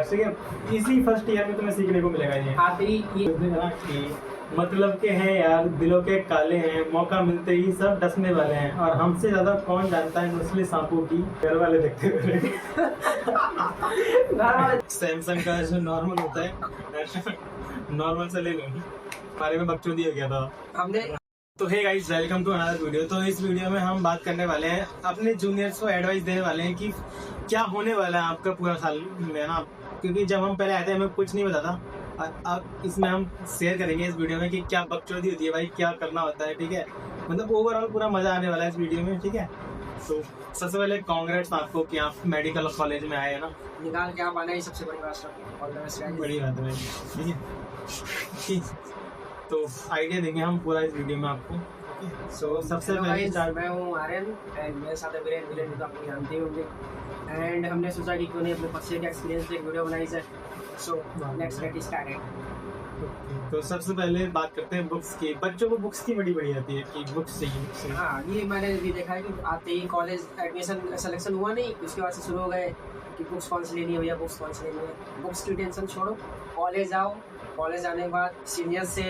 इसी first year में तुम्हें सीखने को मिलेगा ये कि मतलब के हैं यार, दिलों के काले हैं, मौका मिलते ही सब डसने वाले हैं, और हमसे ज्यादा कौन जानता है नस्ली सांपों की, घर वाले देखते हुए। सैमसंग का जो नॉर्मल होता है, नॉर्मल से ले लो, हमारे में बकचोदी हो गया था हमने। तो hey guys, welcome to another video. तो इस वीडियो में हम बात करने वाले हैं, अपने जूनियर्स को एडवाइस देने वाले हैं कि क्या होने वाला है आपका पूरा साल में ना, क्योंकि जब हम पहले आए थे हमें कुछ नहीं पता था, और अब इसमें हम शेयर करेंगे इस वीडियो में कि क्या बकचोदी होती है भाई, क्या करना होता है, ठीक है। मतलब ओवरऑल पूरा मजा आने वाला है इस वीडियो में, ठीक है। तो सबसे पहले कांग्रेट्स आपको कि आप मेडिकल कॉलेज में आए हैं ना, निकाल के आप आना ही सबसे बड़ी बात है, बड़ी बात है, ठीक है। तो आइडिया देंगे हम पूरा इस वीडियो में आपको। सो सबसे पहले मैं हूँ आर्यन एंड मेरे साथ है विलेन तो आप जानते ही होंगे, एंड हमने सोचा कि क्यों नहीं अपने फर्स्ट ईयर के एक्सपीरियंस पे एक वीडियो बनाई जाए। So let's get started. तो सबसे पहले बात करते हैं बुक्स की। बच्चों को बुक्स की बड़ी बड़ी आती है कि बुक्स चाहिए। हाँ, ये मैंने भी देखा है कि आते ही कॉलेज एडमिशन सिलेक्शन हुआ नहीं, उसके बाद से शुरू हो गए कि बुक्स कौन सी लेनी है भैया, बुक्स कौन सी लेनी है। बुक्स की टेंशन छोड़ो, कॉलेज आओ, कॉलेज आने के बाद सीनियर से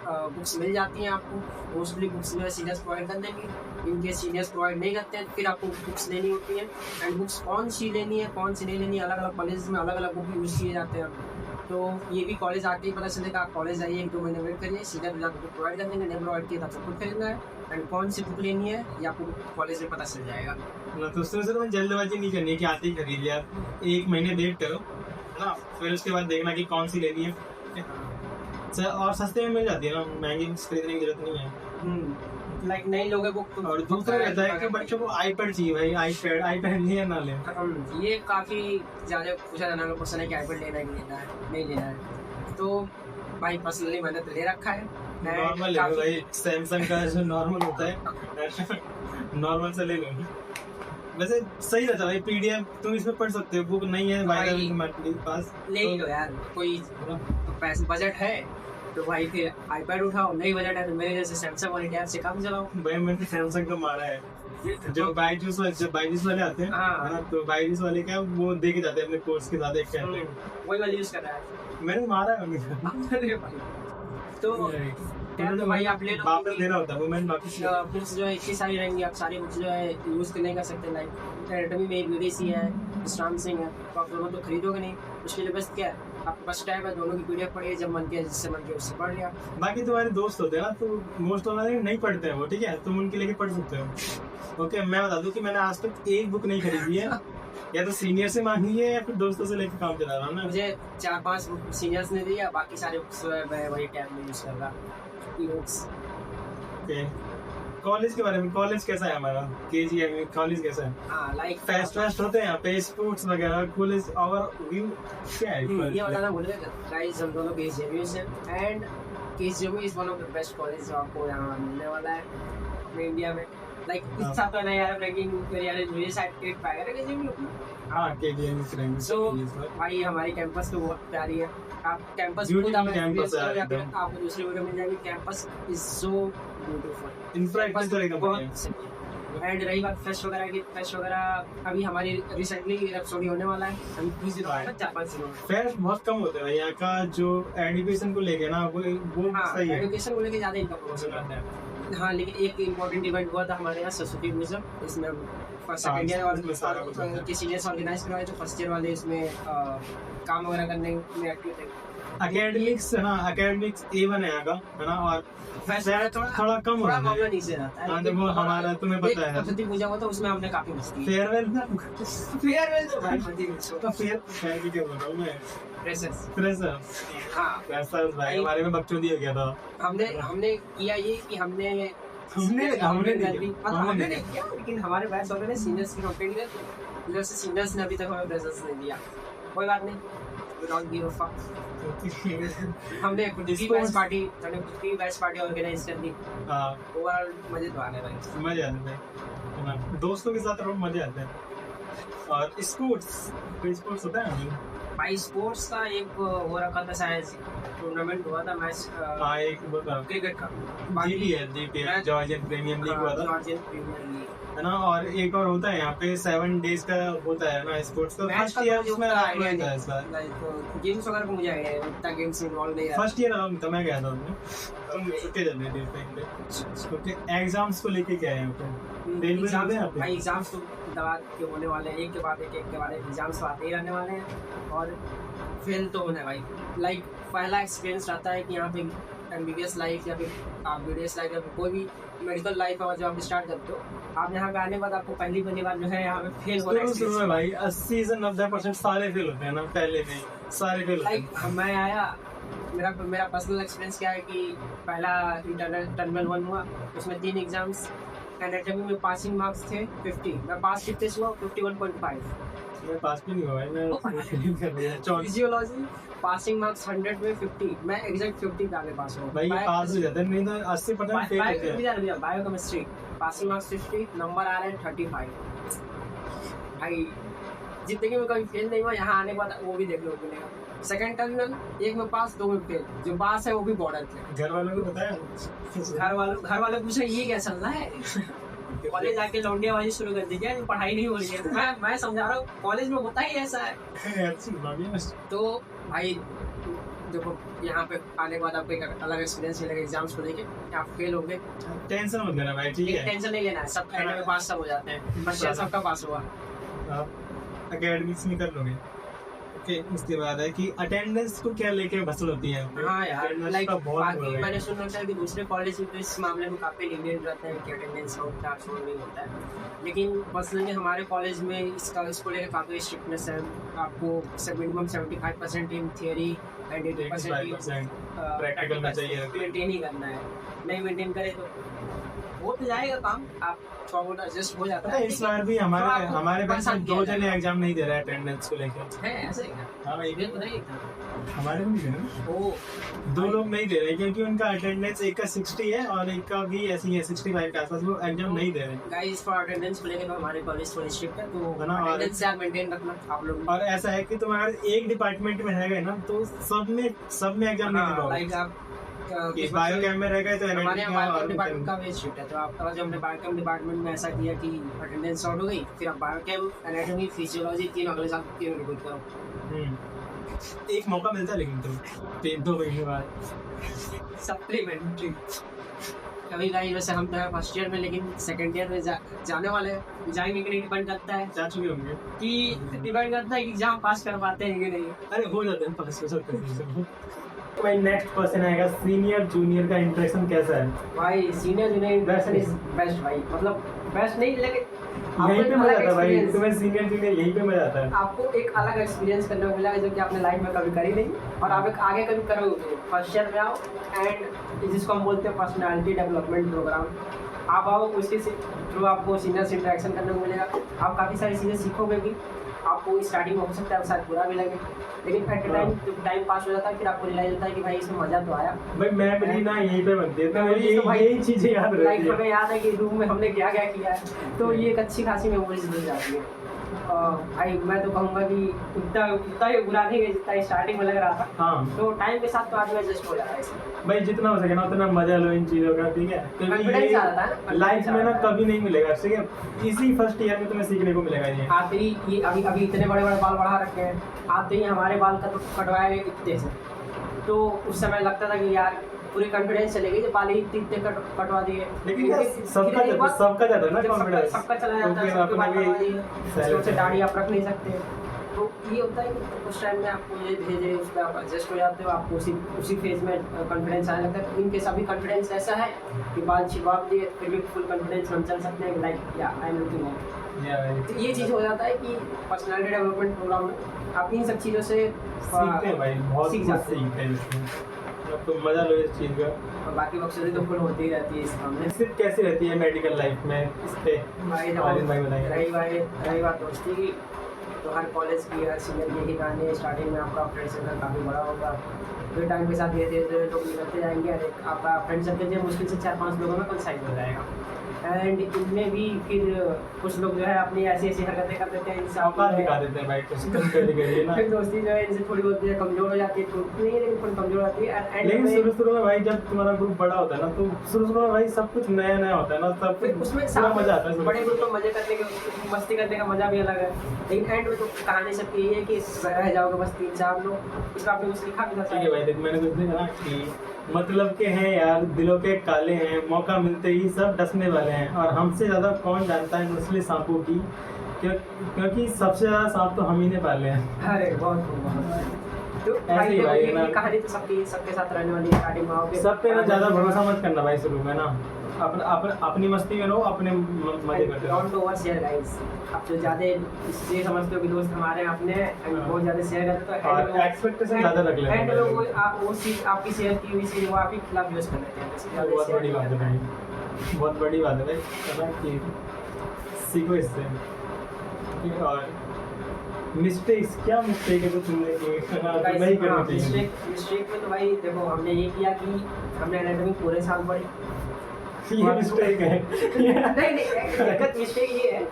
बुक्स मिल जाती हैं आपको। मोस्टली बुक्स में सीनियर्स प्रोवाइड कर देंगे, इनके सीनियर्स प्रोवाइड नहीं करते हैं फिर आपको बुक्स लेनी होती है। एंड बुक्स कौन सी लेनी है कौन सी नहीं लेनी है, अलग अलग कॉलेज में अलग अलग बुक यूज़ किए जाते हैं। तो ये भी कॉलेज आके ही पता चलेगा। आप कॉलेज आइए, 1-2 महीने वेट करिए, सीनियर बुक प्रोवाइड कर देंगे, नहीं प्रोवाइड किया तब खुद खरीदना है। एंड कौन सी बुक लेनी है ये आपको कॉलेज में पता चल जाएगा। तो उसमें से जल्दबाजी नहीं करनी कि आते ही खरीद लिया, 1 महीने वेट करो ना, फिर उसके बाद देखना कि कौन सी लेनी है। और सस्ते में मिल जाती है ना, महंगी खरीदने की जरूरत नहीं है। लाइक नई लोगों बुक तो और दूसरा रहता है कि बच्चों को आईपैड चाहिए भाई, आईपैड नहीं है ना ले। ये काफ़ी ज़्यादा पूछा जाने वाला क्वेश्चन है कि आईपैड लेना है कि लेना है नहीं लेना है। तो भाई पर्सनली मैंने तो ले रखा है, नॉर्मल ले लो भाई, सैमसंग का जो नॉर्मल होता है, नॉर्मल से ले लो। वैसे सही रहता है भाई, पीडीएफ तुम इसमें पढ़ सकते हो, बुक नहीं है भाई तुम्हारे पास ले ही लो यार। कोई पैसे बजट है तो भाई फिर आईपैड उठाओ, नहीं बजट है तो मेरे जैसे सैमसंग वाली टैब से काम चलाओ। भाई मैंने सैमसंग का मारा है, जो बाईजूस वाले आते हैं हाँ, तो बाईजूस वाले क्या वो दे के जाते हैं अपने कोर्स के साथ एक टैब, वही वाला यूज कर रहा है। मैंने मारा है। तो टैब तो भाई आप ले लो, वापस देना होता है वो, मैंने वापस बुक्स जो है इतनी सारी रहेंगी, आप सारी बुक्स जो है यूज़ नहीं कर सकते। लाइक एनाटॉमी में यूडीसी है, स्टाम सिंह है, तो आप दोनों तो खरीदोगे नहीं। उसके लिए बस क्या है, आपके पास टैब है, दोनों की पीडीएफ पढ़िए, जब मन किया जिससे मन किया उससे पढ़ लिया। बाकी तुम्हारे दोस्त होते हैं ना, तो मोस्ट ऑफ नहीं पढ़ते हैं वो, ठीक है, तुम उनके लेके पढ़ सकते हो। ओके, मैं बता दूं कि मैंने आज तक एक बुक नहीं खरीदी है, या तो सीनियर से मांगी है या फिर दोस्तों से लेके काम चला रहा हूँ ना। मुझे 4-5 बुक सीनियर्स ने दिया, बाकी सारे बुक्स मैं वही टैब में यूज़ कर रहा। कॉलेज के बारे में, कॉलेज कैसा है हमारा केजीएम में, कॉलेज कैसा है? हाँ, लाइक फेस्ट होते हैं यहाँ पे, स्पोर्ट्स वगैरह, कॉलेज और व्यू क्या है? ये बताना भूल गए गाइस, हम दोनों केजीएम से, and KGM is one of the best college जो आपको यहाँ मिलने वाला है अपने इंडिया में। लाइक इस साल तो नहीं यार, रैंकिंग यार मुझे शायद 8 पाएगा ना केजीएम में। हाँ, केजीएम की रैंकिंग। सो भाई हमारी कैंपस तो बहुत प्यारी है। आप कैंपस खुद आपको दूसरी वीडियो मिल जाएगी। Campus is so beautiful, infrastructure बहुत। एंड रही बात फेस्ट वगैरह की, फेस्ट वगैरह अभी हमारी रिसेंटली एपिसोड होने वाला है, अभी 20 दिन बाद 4-5 दिन। फेस्ट बहुत कम होते हैं यहाँ का, जो एजुकेशन को लेके ना वो सही है, एजुकेशन को लेके ज़्यादा इनका प्रमोशन करता है। हाँ, लेकिन एक इम्पोर्टेंट इवेंट हुआ था हमारे यहाँ, सरस्वती म्यूजियम। इसमें सेकेंड ईयर वाले के सीनियर्स ऑर्गेनाइज करवाए, तो फर्स्ट ईयर वाले इसमें काम वगैरह करने में एक्टिव थे। एकेडमिक्स है ना, एकेडमिक्स A1 है यहाँ का, है ना, और थोड़ा कम हो रहा है नीचे रहता है। वो हमारा तुम्हें पता है सरस्वती पूजा हुआ था, उसमें हमने काफी मस्ती। फेयरवेल तो भाई तो फेयर क्या बोल रहा हूँ मैं, फ्रेशर। हाँ, फ्रेशर्स भाई हमारे में बकचोदी हो गया था। हमने किया ये कि हमने नहीं किया, लेकिन हमारे बैच वालों ने सीनियर्स की कंप्लेंट की, जैसे सीनियर्स ने अभी तक हमें फ्रेशर्स नहीं दिया। कोई बात नहीं, we don't give a fuck। हमने खुद की बैच पार्टी ऑर्गेनाइज कर दी। हाँ, ओवरऑल मजे तो आने भाई, मजे आते हैं दोस्तों के साथ, मजे आते हैं। और स्पोर्ट्स होता है ना, भाई स्पोर्ट्स का एक हो रखा था शायद, टूर्नामेंट हुआ था मैच हाँ एक क्रिकेट का, जीपीएल जॉर्जियन प्रीमियर लीग हुआ था, जॉर्जियन प्रीमियर लीग है ना। और एक और होता है यहाँ पे 7 डेज का होता है ना स्पोर्ट्स का। फर्स्ट ईयर उसमें आइडिया था इस बार, लाइक गेम्स वगैरह का मुझे आइडिया है, उतना गेम्स में इन्वॉल्व नहीं है। फर्स्ट ईयर तो मैं गया था उसमें, तुम छुट्टी चल रही थी क्योंकि एग्जाम्स को लेके क्या है भाई एग्जाम्स तो दवा के होने वाले हैं, एक के बाद एक एग्जाम्स तो आते ही रहने वाले हैं और फेल तो होना है भाई। लाइक पहला एक्सपीरियंस रहता है कि यहाँ पे एमबीबीएस लाइफ या फिर आप बीडीएस लाइफ या फिर कोई भी मेडिकल लाइफ है जब आप स्टार्ट करते हो, आप यहाँ पे आने के बाद आपको पहली बार जो है यहाँ पे फेल हो रहा है भाई। 80 से 90% सारे फेल होते हैं ना, पहले में सारे फेल। लाइक मैं आया, मेरा पर्सनल एक्सपीरियंस क्या है कि पहला इंटरनल टर्मिनल 1 हुआ, उसमें 3 एग्जाम्स, एनाटॉमी में पासिंग मार्क्स थे 50, मैं पास कितने से हुआ 51.5, मैं पास भी नहीं हुआ भाई, मैं फिजियोलॉजी पासिंग मार्क्स 100 में 50, मैं एग्जैक्ट 50 पे आगे पास हुआ भाई, पास हो जाता है, नहीं तो 80% फेल होते हैं। बायोकेमिस्ट्री पासिंग मार्क्स 50, नंबर आ रहे हैं 35। भाई जिंदगी में कभी फेल नहीं हुआ, यहाँ आने के बाद वो भी देख लो मिलेगा। सेकंड टर्मिनल, एक में पास 2 में फेल, जो पास है वो भी बॉर्डर थे। घर वालों को बताया, घर वाले पूछे ये क्या चल रहा है कॉलेज आके लौंडियाबाजी शुरू कर दी क्या, पढ़ाई नहीं हो रही है। मैं समझा रहा हूँ कॉलेज में होता ही ऐसा है। तो भाई देखो यहाँ पे आने के बाद आपको एक अलग एक्सपीरियंस मिलेगा एग्जाम्स को लेके, आप फेल हो गए टेंशन मत लेना भाई, ठीक है, टेंशन नहीं लेना है, सब एंड में पास सब हो जाते हैं, बस सबका पास हुआ। एकेडमिक्स में कर लोगे। ओके, उसके बाद है कि अटेंडेंस को क्या लेके बसल होती है। हाँ यार, लाइक बाकी मैंने सुना सुना था कि दूसरे कॉलेज में तो इस मामले में काफी लीनियंट रहते हैं कि अटेंडेंस का उतना शोर नहीं होता है, लेकिन पर्सनली हमारे कॉलेज में इसको लेकर काफी स्ट्रिक्टनेस है। आपको minimum 75% in theory and 80% practical में चाहिए, मेंटेन ही करना है। नहीं मेंटेन करे तो हो तो जाएगा काम, आप थोड़ा बहुत एडजस्ट हो जाता है। इस बार भी हमारे पास 2 जने एग्जाम नहीं दे रहा है अटेंडेंस को लेकर। है ऐसे ही ना? हाँ भाई, ये तो नहीं था हमारे भी नहीं है। ओ 2 लोग नहीं दे रहे क्योंकि उनका अटेंडेंस एक का 60 है और एक का भी ऐसे ही है 65 के आसपास, वो एग्जाम नहीं दे रहे। गाइस फॉर अटेंडेंस को लेकर तो हमारे कॉलेज थोड़ी स्ट्रिक्ट है, तो अटेंडेंस यार मेंटेन रखना आप लोग। और ऐसा है कि तुम्हारे एक डिपार्टमेंट में रहेगा ना तो सब में एग्जाम नहीं दे पाओगे। लाइक आप बायोकेम में रहेगा तो हमारे बायोकेम डिपार्टमेंट का भी स्ट्रिक्ट है, तो आप जब हमने बायोकेम डिपार्टमेंट में ऐसा किया कि अटेंडेंस शॉर्ट हो गई, फिर आप बायोकेम, एनाटॉमी, फिजियोलॉजी तीनों अगले साल तीनों रिपीट करो। एक मौका मिलता है लेकिन तो 2 महीने बाद सप्लीमेंट्री कभी गाइस। वैसे हम तो है फर्स्ट ईयर में, लेकिन सेकंड ईयर में जाने वाले हैं, जाएंगे कि नहीं डिपेंड करता है, जा चुके होंगे कि डिपेंड करता है कि एग्जाम पास कर पाते हैं कि नहीं। अरे हो जाते हैं पास, हो सकते हैं। तो भाई नेक्स्ट क्वेश्चन आएगा, सीनियर जूनियर का इंटरेक्शन कैसा है? भाई senior junior interaction is best भाई, मतलब बेस्ट नहीं लेकिन यहीं पे मजा आता है भाई, तुम्हें सीनियर जूनियर यहीं पे मजा आता है। आपको एक अलग एक्सपीरियंस करने को मिलेगा जो कि आपने लाइफ में कभी करी नहीं और आप एक आगे कभी करोगे। फर्स्ट ईयर में आओ एंड जिसको हम बोलते हैं पर्सनालिटी डेवलपमेंट प्रोग्राम, आप आओ, उसके थ्रू आपको सीनियर से इंटरेक्शन करने को मिलेगा। आप काफ़ी सारी चीज़ें सीखोगे भी, आपको स्टार्टिंग में हो सकता है शायद बुरा भी लगे, लेकिन एट टाइम जब टाइम पास हो जाता है फिर आपको रियलाइज होता है कि भाई इसमें मजा तो आया। भाई मेमोरी ना यहीं पे बनती है, तो यही चीजें याद रहती है। हमें याद है कि रूम में हमने क्या क्या किया है, तो ये एक अच्छी खासी मेमोरीज मिल जाती है। भाई मैं तो कहूँगा कि उतना ही बुरा नहीं है जितना स्टार्टिंग में लग रहा था। हाँ, तो टाइम के साथ तो आदमी एडजस्ट हो जाता है भाई, जितना हो सके ना उतना मजा लो इन चीजों का, ठीक है? क्योंकि लाइफ में ना कभी नहीं मिलेगा, ठीक है? इसी फर्स्ट ईयर में तुम्हें सीखने को मिलेगा। ये आते ही ये अभी इतने बड़े बड़े बाल बढ़ा रखे हैं, आते ही हमारे बाल कटवाए हुए इतने से, तो उस समय लगता था कि यार पूरी कॉन्फिडेंस चलेगी जब बाल इतने कटवा दिए। लेकिन सबका जाता है ना कॉन्फिडेंस, सबका चला जाता है, सबके बाल कटवा दिए, उससे दाढ़ी आप रख नहीं सकते। तो ये होता है कि उस टाइम में आपको ये धीरे धीरे उस पर आप एडजस्ट हो जाते हो, आपको उसी फेज में कॉन्फिडेंस आने लगता है। इनके सभी कॉन्फिडेंस ऐसा है कि बाल छिपा दिए फिर भी फुल कॉन्फिडेंस हम चल सकते हैं, लाइक या आई एम लुकिंग लाइक। तो ये चीज़ हो जाता है कि पर्सनालिटी डेवलपमेंट प्रोग्राम में आप इन सब चीज़ों से सीखते हैं भाई, बहुत सीख जाते हैं, तो मजा लो इस चीज़ का। और बाकी बक्सरी तो फुल होती ही रहती है इस काम में। सिर्फ कैसी रहती है मेडिकल लाइफ में इस पे रही बात दोस्ती की, तो हर कॉलेज की हर सीनियर की यही कहानी है। स्टार्टिंग में आपका फ्रेंड सर्कल काफ़ी बड़ा होगा, फिर टाइम के साथ धीरे धीरे लोग निकलते जाएंगे और आपका फ्रेंड सर्कल जो मुश्किल से 4-5 लोगों में कंसाइज हो जाएगा। एंड इनमें भी फिर कुछ लोग जो है अपनी ऐसी ऐसी हरकतें कर देते हैं, इनसे औकात दिखा देते हैं भाई कुछ कभी ना। फिर दोस्ती जो है इनसे थोड़ी बहुत कमजोर हो जाती है, नहीं लेकिन थोड़ी कमजोर हो जाती है। लेकिन शुरू में भाई जब तुम्हारा ग्रुप बड़ा होता है ना, तो शुरू में भाई सब कुछ नया नया होता है ना, सब कुछ उसमें मजा आता है। बड़े ग्रुप में मजे करने के, मस्ती करने का मजा भी अलग है, लेकिन एंड में तो कहानी सबकी यही है कि रह जाओगे बस 3-4 लोग। इस बात में कुछ लिखा भी था। ठीक है भाई, देख मैंने कुछ देखा ना कि मतलब के हैं यार, दिलों के काले हैं, मौका मिलते ही सब डसने वाले हैं, और हमसे ज़्यादा कौन जानता है नस्ली सांपों की, क्योंकि सबसे ज़्यादा सांप तो हम ही ने पाले हैं। अरे बहुत तो ऐसे ही भाई ये कहानी तो सबके साथ रहने वाली है, स्टार्टिंग में आओगे सब पे ना ज़्यादा भरोसा मत करना भाई शुरू में ना, अपनी मस्ती में रहो, अपने मजे करते रहो। Don't over share guys. आप जो ज़्यादा ये समझते हो कि दोस्त हमारे अपने बहुत ज़्यादा शेयर करते हो, और एक्सपेक्टेशन ज़्यादा रख लेते हैं, एंड में वो चीज़ आपकी शेयर की हुई चीज़ वो आपके खिलाफ यूज़ कर लेते हैं। बहुत बड़ी बात है भाई, बहुत बड़ी बात है भाई, पता कि सीखो इससे। और मिस्टेक्स, क्या मिस्टेक है जो तुमने की? नहीं करनी चाहिए मिस्टेक में तो भाई देखो, हमने ये किया कि हमने एनाटॉमी पूरे साल पढ़ी। ये मिस्टेक है। नहीं दिक्कत मिस्टेक ये है,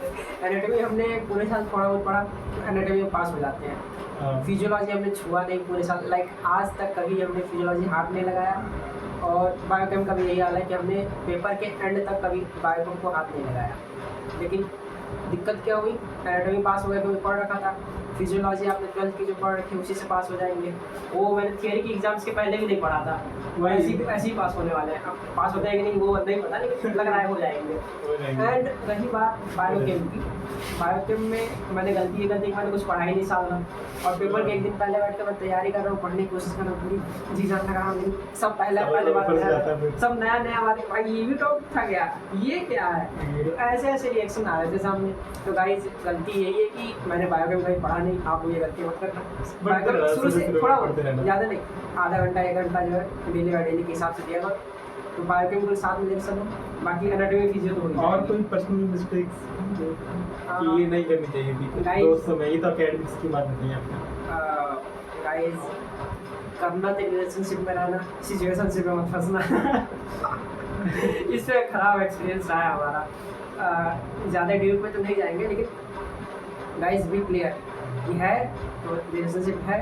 एनाटॉमी हमने पूरे साल थोड़ा बहुत पढ़ा, एनाटॉमी में पास हो जाते हैं। फिजियोलॉजी हमने छुआ नहीं पूरे साल, लाइक आज तक कभी हमने फिजियोलॉजी हाथ नहीं लगाया, और बायोकेम का भी यही हाल है कि हमने पेपर के एंड तक कभी बायोकेम को हाथ नहीं लगाया। लेकिन दिक्कत क्या हुई, एनाटॉमी पास हो गया क्योंकि पढ़ रखा था, फिजियोलॉजी आपने 12th की जो पढ़ रखी उसी से पास हो जाएंगे। वो मैंने थियरी की एग्जाम्स के पहले भी नहीं पढ़ा था, वो ऐसे ही पास होने वाले हैं। अब पास होते हैं कि नहीं वो नहीं पता, लेकिन लग रहा है हो जाएंगे। एंड रही बात बायोकेम की, बायोकेम में मैंने गलती मैंने कुछ पढ़ा ही नहीं साल में, और पेपर के एक दिन पहले बैठ कर मैं तैयारी कर रहा हूँ, पढ़ने की कोशिश कर रहा हूँ, पूरी जी जान लगा रहा हूँ, सब पहले बात सब नया बात, भाई ये भी टॉप था क्या, ये क्या है, तो ऐसे रिएक्शन आ रहे थे सामने। तो गाइस गलती यही है कि मैंने बायोकेम कहीं पढ़ा नहीं, आप ये गलती मत करना। शुरू से थोड़ा ज़्यादा नहीं, आधा घंटा 1 घंटा जो है डेली बाई डेली के हिसाब से दिया, तो बायोकेम को साथ में ले चलो, बाकी एनाटॉमी फिजियो तो होगी। और कोई पर्सनल मिस्टेक्स ये नहीं करनी चाहिए थी दोस्तों में, ये तो एकेडमिक्स की बात नहीं है आपने। गाइस करना तो रिलेशनशिप में रहना, सिचुएशनशिप में मत फंसना। इससे खराब एक्सपीरियंस रहा है हमारा। ज़्यादा डीप में तो नहीं जाएंगे, लेकिन गाइस बी क्लियर कि है तो रिलेशनशिप है,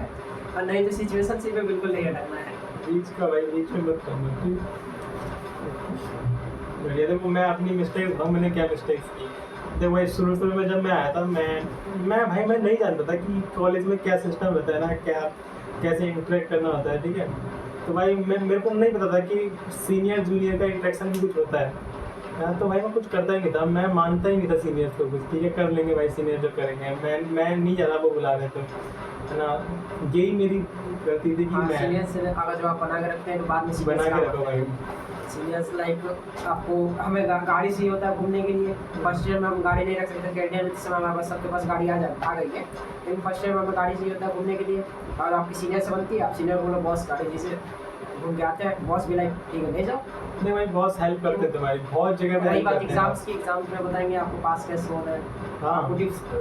और नहीं तो सिचुएशनशिप में बिल्कुल नहीं हटना है। बीच का भाई बीच में मत करना। देखो मैं अपनी मिस्टेक बताऊँ, मैंने क्या मिस्टेक्स की। देखो भाई शुरू में जब मैं आया था, मैं नहीं जानता था कि कॉलेज में क्या सिस्टम होता है ना, क्या कैसे इंटरेक्ट करना होता है, ठीक है। तो भाई मेरे को नहीं पता था कि सीनियर जूनियर का इंटरेक्शन भी कुछ होता है। तो भाई मैं कुछ करता ही नहीं था, मैं मानता ही नहीं था सीनियर्स को कुछ, ठीक है कर लेंगे भाई सीनियर जो करेंगे, मैं नहीं ज़्यादा वो बुला रहे थे, है ना। यही मेरी गलती थी कि मैं सीनियर से अगर जो आप बना के रखते हैं तो बाद में बना के रखो भाई। सीनियर्स लाइक आपको हमें गाड़ी चाहिए होता है घूमने के लिए, फर्स्ट ईयर में हम गाड़ी नहीं रख सकते, सेकेंड ईयर में जिस समय हमारे पास सबके पास गाड़ी आ गई है, लेकिन फर्स्ट ईयर में हमें गाड़ी चाहिए होता है घूमने के लिए, और आपकी सीनियर से बनती है, आप सीनियर बोलो बॉस गाड़ी जिसे घूम के आते हैं, बॉस भी लाइक ठीक है ले जाओ। नहीं भाई बॉस हेल्प करते थे भाई, बहुत जगह पे हेल्प करते हैं। एग्जाम्स में बताएंगे आपको पास कैसे होना है, हाँ आपको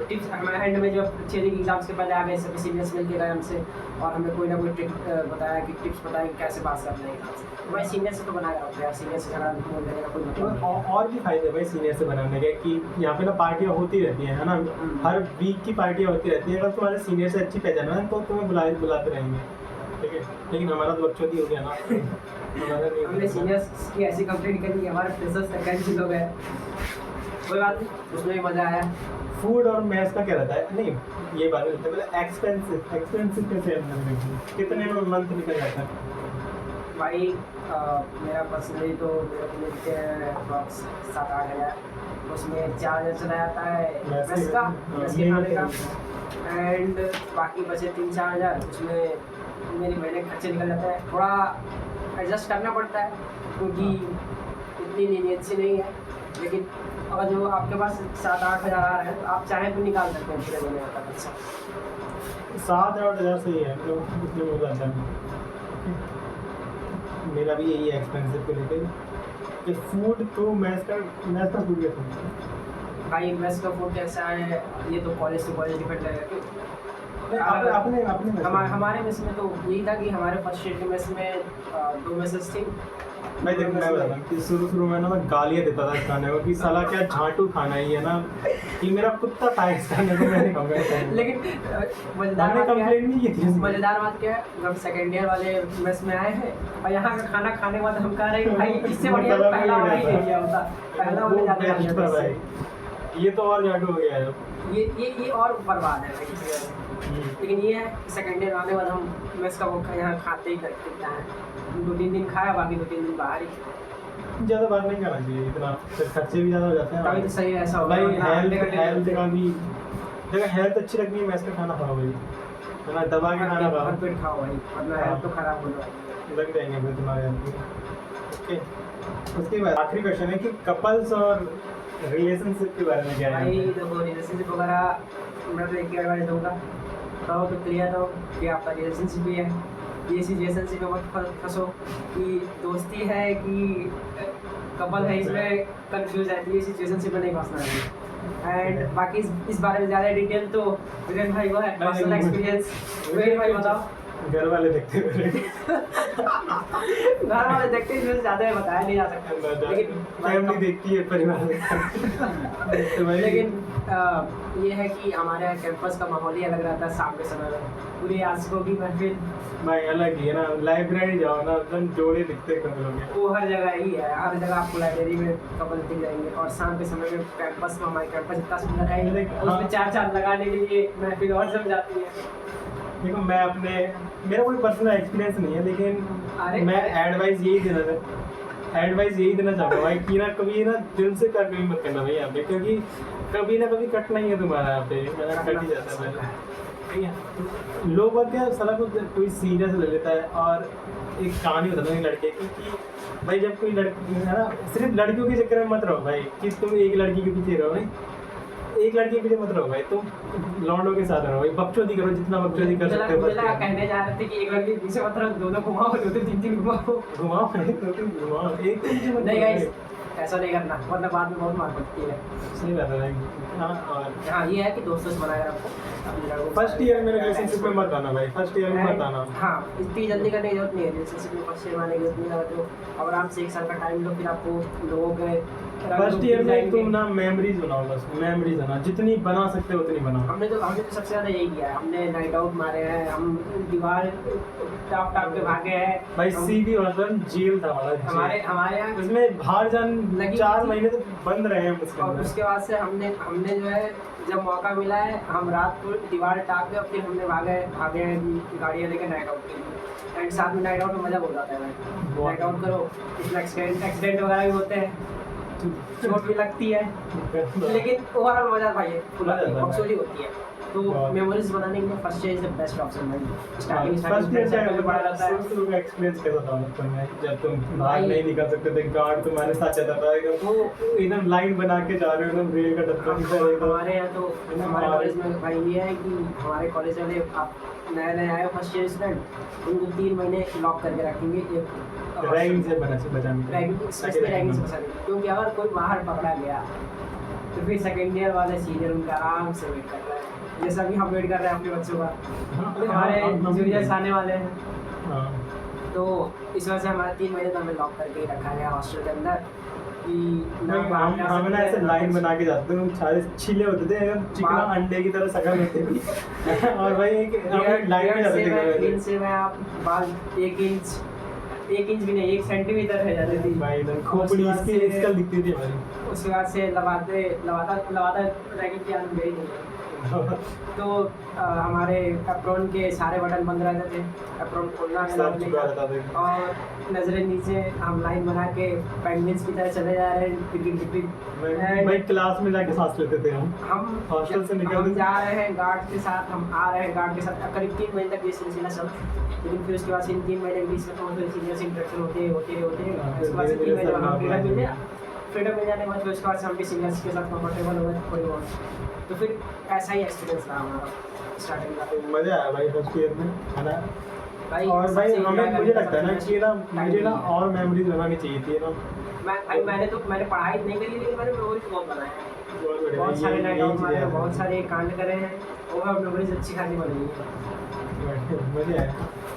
टिप्स हमें एंड में जब थियरी की एग्जाम्स के पहले आ गए सभी सीनियर्स मिल के गए हमसे, और हमें कोई ना कोई टिप्स बताया कि कैसे पास करना है एग्जाम्स। तो भाई सीनियर से तो बना कर रखो यार, सीनियर से झगड़ा बोलने का कोई मतलब। और भी फायदे भाई सीनियर से बनाने के कि यहाँ पे ना पार्टियाँ होती रहती हैं, है ना, हर वीक की पार्टियाँ होती रहती है। अगर तुम्हारे सीनियर से अच्छी पहचान है तो तुम्हें बुलाते रहेंगे, ठीक है। लेकिन हमारा तो बकचोदी हो गया ना। हमने सीनियर्स की ऐसी कंप्लेंट करी, हमारे फ्रेशर्स तक कैंसिल हो गए, कोई बात नहीं, उसमें भी मज़ा आया। फूड और मैथ्स का क्या रहता है, नहीं ये बात नहीं रहता, मतलब एक्सपेंसिव कैसे कितने में मंथ निकल जाता है भाई? मेरा पर्सनली तो मिलते हैं अप्रॉक्स 7-8 हज़ार, उसमें 4 हज़ार चला जाता है मेस का, मेस के खाने का, एंड बाकी बचे 3-4 हज़ार, उसमें मेरी महीने खर्चे निकल जाता है। थोड़ा एडजस्ट करना पड़ता है क्योंकि इतनी लीनियंसी नहीं है, लेकिन अगर जो आपके पास 7-8 हज़ार आ रहे हैं तो आप चाहें तो निकाल सकते हैं पूरे महीने का खर्चा। 7-8 हज़ार सही है, मतलब उसमें हो जाता है। मेरा भी यही एक्सपेंसिव को लेकर कि फूड तो मैथ्स का फूड कैसा है भाई? मैथ्स का फूड कैसा है ये तो कॉलेज से कॉलेज डिपेंड करेगा, हमारे मेस में तो यही था कि हमारे फर्स्ट ईयर के मेस में 2 मेसेस थी। भाई देख मैं बता रहा हूँ कि शुरू में ना मैं गालियाँ देता था खाने को कि साला क्या झाटू खाना ही है ना कि मेरा कुत्ता था इस खाने को मैंने कहूँगा। लेकिन मज़ेदार बात क्या है, जब सेकेंड ईयर वाले मेस में आए हैं और यहाँ का खाना खाने के बाद हम कह रहे हैं भाई इससे बढ़िया पहला वाला ही ले लिया होता, पहला वाला ज़्यादा भाई ये तो और झाटू हो गया है, ये और बर्बाद है भाई। लेकिन ये है सेकेंड ईयर आने बाद हम मेस का वो यहाँ खाते ही करते हैं, 2-3 दिन खाया, बाकी 2-3 दिन बाहर ही। ज़्यादा बात नहीं करना चाहिए, इतना खर्चे भी ज़्यादा हो जाते हैं। तभी तो सही है ऐसा भाई हेल्थ का भी देखो, हेल्थ अच्छी लगनी है मैस का खाना खाओ भाई, है ना, दबा के खाना खाओ, पेट खाओ भाई, वरना हेल्थ तो खराब हो जाएगी, लग जाएंगे फिर तुम्हारे हेल्थ। ओके, उसके बाद आखिरी क्वेश्चन है कि कपल्स और रिलेशनशिप के बारे में क्या है? भाई देखो रिलेशनशिप वगैरह मैं तो एक ही एडवाइस दूँगा, तो क्लियर हो कि आपका रिलेशनशिप भी है, ये रिलेशनशिप में मत फंसो कि दोस्ती है कि कपल है, इसमें कंफ्यूज है, ये रिलेशनशिप में नहीं फंसना है। एंड बाकी इस बारे में ज़्यादा डिटेल तो विरेन भाई को है, पर्सनल एक्सपीरियंस। विरेन भाई बताओ। घर वाले देखते हुए घर वाले देखते ही ज़्यादा बताया नहीं जा सकता, लेकिन फैमिली देखती है, परिवार लेकिन ये है कि हमारे यहाँ कैंपस का माहौल ही अलग रहता है शाम के समय में, पूरी आशिकों की महफिल भाई अलग ही है ना, लाइब्रेरी जाओ ना एकदम जोड़े दिखते कपल हो गए, वो हर जगह ही है, हर जगह आपको लाइब्रेरी में कपल दिख जाएंगे। और शाम के समय में कैंपस में हमारे कैंपस इतना सुंदर है, उसमें 4 लगाने के लिए महफिल और जम जाती है। देखो मैं अपने मेरा कोई पर्सनल एक्सपीरियंस नहीं है, लेकिन मैं एडवाइस यही देना चाहूँगा भाई कि ना कभी ना दिल से कर कभी मत करना भाई यहाँ पे, क्योंकि कभी ना कभी कटना ही है तुम्हारा यहाँ पे, मेरा कट ही जाता है भाई, ठीक है। लोग बात क्या साला को कोई सीरियस ले लेता है, और एक कहानी बताता हूँ लड़के की कि भाई जब कोई लड़की है ना, सिर्फ लड़कियों के चक्कर में मत रहो भाई कि तुम एक लड़की के पीछे रहो भाई, एक लड़की के पीछे मत रहो भाई, तुम लौंडों के साथ रहो भाई, बकचोदी करो जितना बकचोदी कर सकते हो। कहने जा रहे थे कि एक लड़की के पीछे मत रहो, 2 घुमाओ, 2-3 घुमाओ, एक तो नहीं गाइस ऐसा नहीं करना, वरना बाद में बहुत मार पड़ती है। सही बात है। हाँ ये है कि दोस्तों से बनाए रखो। फर्स्ट ईयर में रिलेशनशिप में मत आना भाई, फर्स्ट ईयर में मत आना। हाँ इतनी जल्दी करने की जरूरत नहीं है रिलेशनशिप में, फर्स्ट ईयर में आने की जरूरत नहीं है, तो अब आराम से 1 साल का टाइम लो, फिर आपको लोगों के फर्स्ट ईयर में तुम ना मेमोरीज बनाओ, बस मेमोरीज बना, जितनी बना सकते हो उतनी बनाओ। हमने तो सबसे ज़्यादा यही किया है, हमने नाइट आउट मारे हैं, हम दीवार टाप के भागे हैं भाई। सीबी हॉस्टल जेल था हमारे यहाँ, उसमें बाहर जान 4 महीने तो बंद रहे हैं उसके और उसके बाद से हमने जो है जब मौका मिला है हम रात को दीवार टाप के फिर हमने भागे हैं गाड़ियाँ लेके नाइट आउट के लिए। एंड साथ में नाइट आउट में मज़ा बहुत आता है भाई, नाइट आउट करो, इसमें एक्सीडेंट वगैरह भी होते हैं, चोट भी लगती है, लेकिन ओवरऑल मज़ा भाई खूबसूरती होती है। तो मेमोरीज बनाने के लिए first year is the best option भाई। स्टार्टिंग बड़ा रहता है, शुरू का एक्सपीरियंस कैसा था तुम्हें जब तुम बाहर नहीं निकल सकते थे, गार्ड तुम्हारे साथ चलता था, एकदम लाइन बना के जा रहे हो, एकदम रेल का डब्बा। हमारे यहाँ तो हमारे कॉलेज में भाई ये है कि हमारे कॉलेज वाले आप नए आए हो फर्स्ट ईयर स्टूडेंट, उनको 3 महीने लॉक करके रखेंगे एक रैगिंग से बचाने, रैगिंग से बचाने, क्योंकि अगर कोई बाहर पकड़ा गया तो फिर सेकेंड ईयर वाले सीनियर उनका आराम से वेट कर रहा है, जैसा कि हम वेट कर रहे हैं अपने बच्चों का। हमारे जूनियर्स आने वाले हैं, तो इस वजह से हमारे 3 महीने तो हमें लॉक करके ही रखा गया हॉस्टल के अंदर कि हम ना ऐसे लाइन बना के जाते थे, सारे छीले होते थे एकदम चिकना अंडे की तरह शकल होती थी और भाई एक लाइन में जाते थे, इनसे मैं आप बाल 1 इंच भी नहीं 1 सेंटीमीटर रह जाती थी भाई, एकदम खोपड़ी इसकी स्कल दिखती थी भाई। उसके बाद से लगातार रैगिंग की आदत गई नहीं। तो हमारे एप्रोन के सारे बटन बंद रहते थे, एप्रोन खोलना और नजरें नीचे, हम लाइन बना के पेंगुइन्स की तरह चले जा रहे हैं। भाई क्लास में जाके सांस लेते थे हम हॉस्टल से निकल जा रहे हैं गार्ड के साथ, हम आ रहे हैं गार्ड के साथ, करीब 3 महीने तक ये सिलसिला चल, लेकिन फिर उसके बाद 3 महीने के बीच में तो सीनियर से इंटरेक्शन होते उसके बाद 3 महीने बाद फ्रीडम मिल जाने के बाद उसके बाद हम भी सीनियर्स के साथ कंफर्टेबल हो गए, तो फिर ऐसा ही एक्सपीरियंस रहा हमारा स्टार्टिंग का। मज़ा आया भाई फर्स्ट ईयर में, है ना भाई। और भाई हमें मुझे लगता है ना कि ना मुझे ना और मेमोरीज बनानी चाहिए थी ना। मैंने पढ़ाई नहीं करी, लेकिन मैंने मेमोरीज बहुत बनाया है। बहुत बढ़िया। बहुत सारे ये- नाइट यही आउट चीज़ मारे है। हैं, बहुत सारे कांड करे हैं, और हम लोगों ने अच्छी खानी बनी है। बढ़िया है।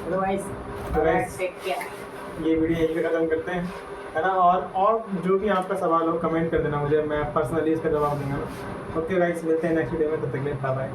अदरवाइज तो guys, टेक केयर। ये वीडियो यहीं पे खत्म करते हैं, है ना। और जो भी आपका सवाल हो कमेंट कर देना मुझे, मैं पर्सनली इसका जवाब दूंगा। ओके गाइस, मिलते हैं नेक्स्ट वीडियो में, तब तक के लिए बाय बाय।